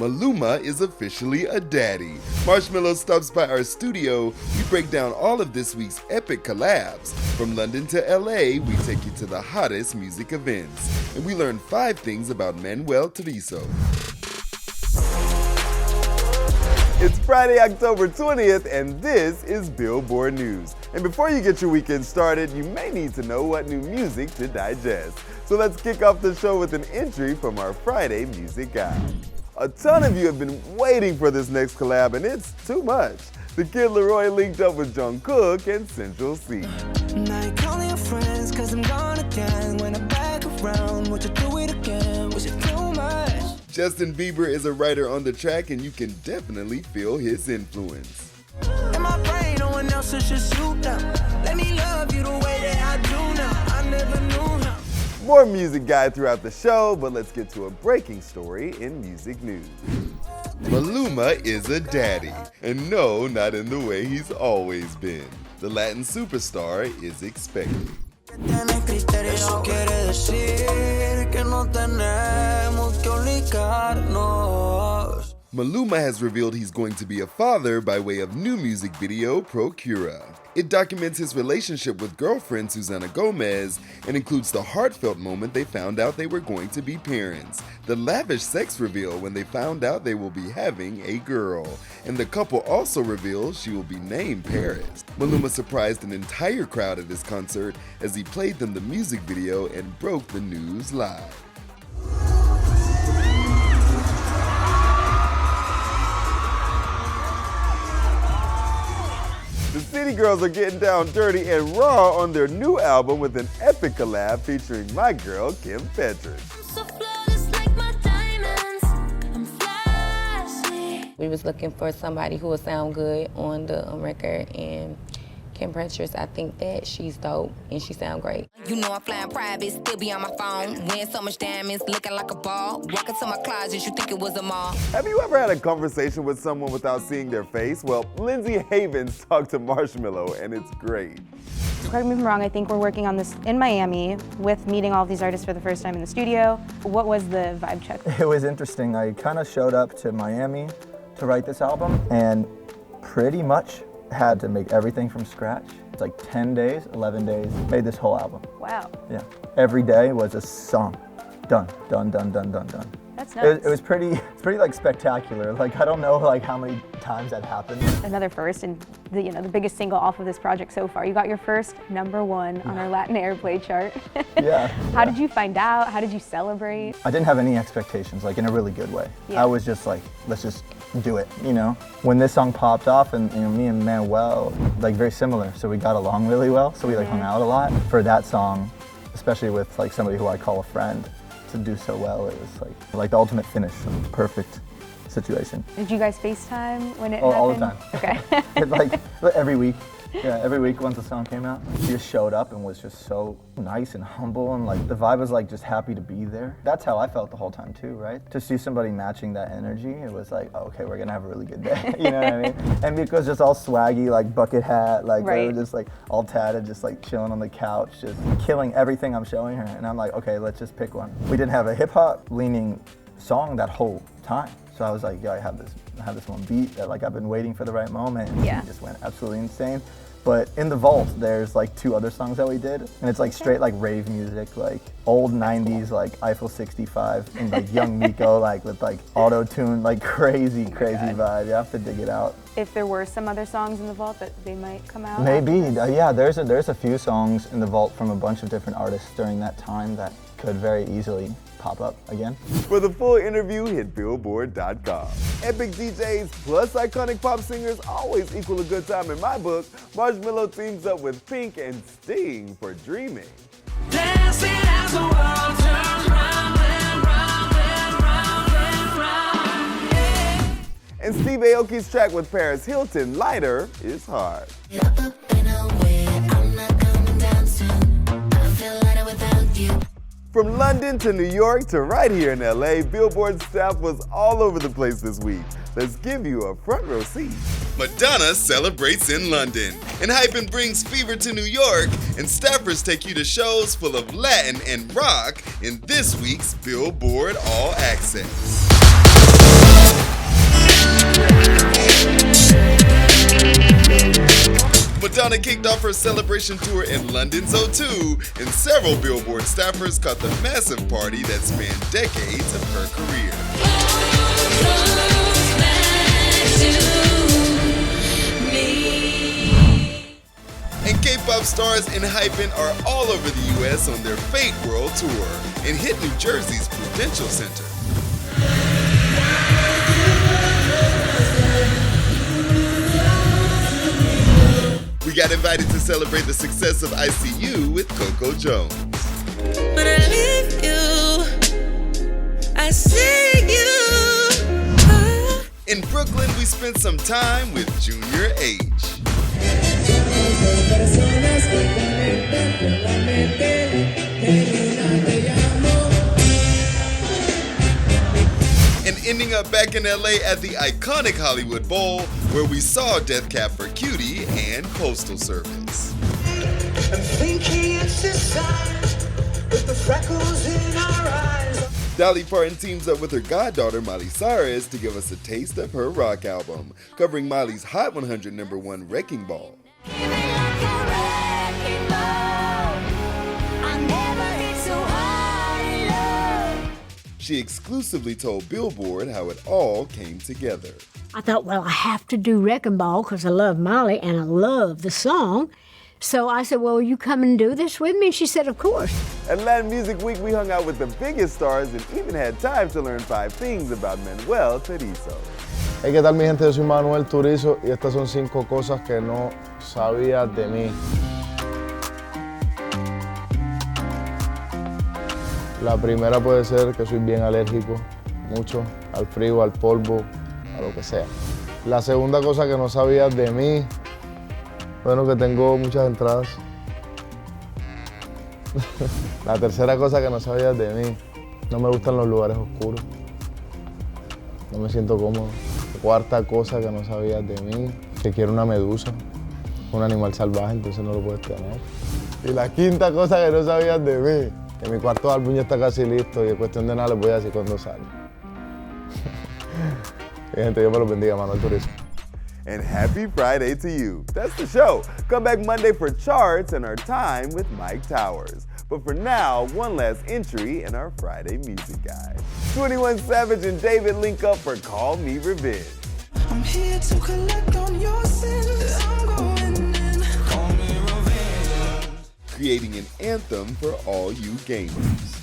Maluma is officially a daddy. Marshmello stops by our studio. We break down all of this week's epic collabs. From London to LA, we take you to the hottest music events. And we learn 5 things about Manuel Turizo. It's Friday, October 20th, and this is Billboard News. And before you get your weekend started, you may need to know what new music to digest. So let's kick off the show with an entry from our Friday music guide. A ton of you have been waiting for this next collab, and it's too much. The Kid LAROI linked up with Jung Kook and Central C. Now you call your friends, 'cause I'm gone again. When I'm back around, would you do it again? Was it too much? Justin Bieber is a writer on the track, and you can definitely feel his influence. In my brain, no one else should shoot down. Let me love you the way that I do now. I never knew how. More music guide throughout the show, but let's get to a breaking story in music news. Maluma is a daddy, and no, not in the way he's always been. The Latin superstar is expected. Maluma has revealed he's going to be a father by way of new music video, Procura. It documents his relationship with girlfriend Susana Gomez and includes the heartfelt moment they found out they were going to be parents, the lavish sex reveal when they found out they will be having a girl, and the couple also reveals she will be named Paris. Maluma surprised an entire crowd at his concert as he played them the music video and broke the news live. The City Girls are getting down dirty and raw on their new album with an epic collab featuring my girl, Kim Petras. We was looking for somebody who would sound good on the record, and Kim Petras, I think that she's dope and she sound great. You know I'm flying private, still be on my phone, wearing so much diamonds, looking like a ball. Walk into my closet, you think it was a mall. Have you ever had a conversation with someone without seeing their face? Well, Lindsay Havens talked to Marshmello, and it's great. Correct me if I'm wrong, I think we're working on this in Miami with meeting all of these artists for the first time in the studio. What was the vibe check? It was interesting. I kind of showed up to Miami to write this album and pretty much had to make everything from scratch. It's like 10 days, 11 days, made this whole album. Wow. Yeah. Every day was a song. Done, done, done, done, done, done. That's nuts. It was pretty like spectacular. Like I don't know like how many times that happened. Another first and the biggest single off of this project so far. You got your first #1 on our Latin Airplay chart. Yeah. How did you find out? How did you celebrate? I didn't have any expectations, like in a really good way. Yeah. I was just like, let's just do it, you know? When this song popped off, and me and Manuel, like very similar, so we got along really well, so we like hung out a lot. For that song, especially with like somebody who I call a friend, to do so well, it was like the ultimate finish, perfect situation. Did you guys FaceTime when it happened? All the time. Okay. Like every week. Yeah, every week once the song came out. She just showed up and was just so nice and humble, and like the vibe was like just happy to be there. That's how I felt the whole time too, right? To see somebody matching that energy, it was like, oh, okay, we're gonna have a really good day. You know what I mean? And Miko was just all swaggy, like bucket hat, like they were just like all tatted, just like chilling on the couch, just killing everything I'm showing her. And I'm like, okay, let's just pick one. We didn't have a hip hop leaning song that whole time. So I was like, yeah, I have this one beat that like I've been waiting for the right moment. And it just went absolutely insane. But in the vault, there's like 2 other songs that we did, and it's like straight like rave music, like old 90s like Eiffel 65 and like young Miko like with like auto-tune, like crazy vibe. You have to dig it out. If there were some other songs in the vault that they might come out? Maybe, yeah. There's a few songs in the vault from a bunch of different artists during that time that could very easily pop up again. For the full interview, hit Billboard.com. Epic DJs plus iconic pop singers always equal a good time in my book. Marshmello teams up with Pink and Sting for Dreaming. Dancing as the world turns round and round and round and round. Yeah. And Steve Aoki's track with Paris Hilton, Lighter, is hard. From London to New York to right here in LA, Billboard staff was all over the place this week. Let's give you a front row seat. Madonna celebrates in London. ENHYPEN brings fever to New York, and staffers take you to shows full of Latin and rock in this week's Billboard All Access. off her celebration tour in London's O2, and several Billboard staffers caught the massive party that spanned decades of her career. And K-pop stars ENHYPEN are all over the US on their Fate World Tour and hit New Jersey's Prudential Center. We got invited to celebrate the success of ICU with Coco Jones. When I leave you, I see you. In Brooklyn, we spent some time with Junior H. And ending up back in LA at the iconic Hollywood Bowl, where we saw Death Cab for Cutie and Postal Service. I'm thinking it's the signs with the freckles in our eyes. Dolly Parton teams up with her goddaughter Miley Cyrus to give us a taste of her rock album, covering Miley's Hot 100 #1 Wrecking Ball. She exclusively told Billboard how it all came together. I thought, well, I have to do Wrecking Ball because I love Miley and I love the song. So I said, well, will you come and do this with me? And she said, of course. At Latin Music Week, we hung out with the biggest stars and even had time to learn 5 things about Manuel Turizo. Hey, ¿qué tal mi gente? Yo soy Manuel Turizo y estas son 5 cosas que no sabías de mí. La primera puede ser que soy bien alérgico, mucho, al frío, al polvo, a lo que sea. La segunda cosa que no sabías de mí, bueno, que tengo muchas entradas. La tercera cosa que no sabías de mí, no me gustan los lugares oscuros. No me siento cómodo. La cuarta cosa que no sabías de mí, que quiero una medusa, un animal salvaje, entonces no lo puedes tener. Y la quinta cosa que no sabías de mí, que mi cuarto álbum ya está casi listo y es cuestión de nada les voy a decir cuándo sale. Mi gente, Dios me los bendiga, Manuel Turizo. And happy Friday to you. That's the show. Come back Monday for charts and our time with Mike Towers. But for now, one last entry in our Friday music guide. 21 Savage and David link up for Call Me Revenge. I'm here to collect on your sins. I'm going in. Call me revenge. Creating an anthem for all you gamers.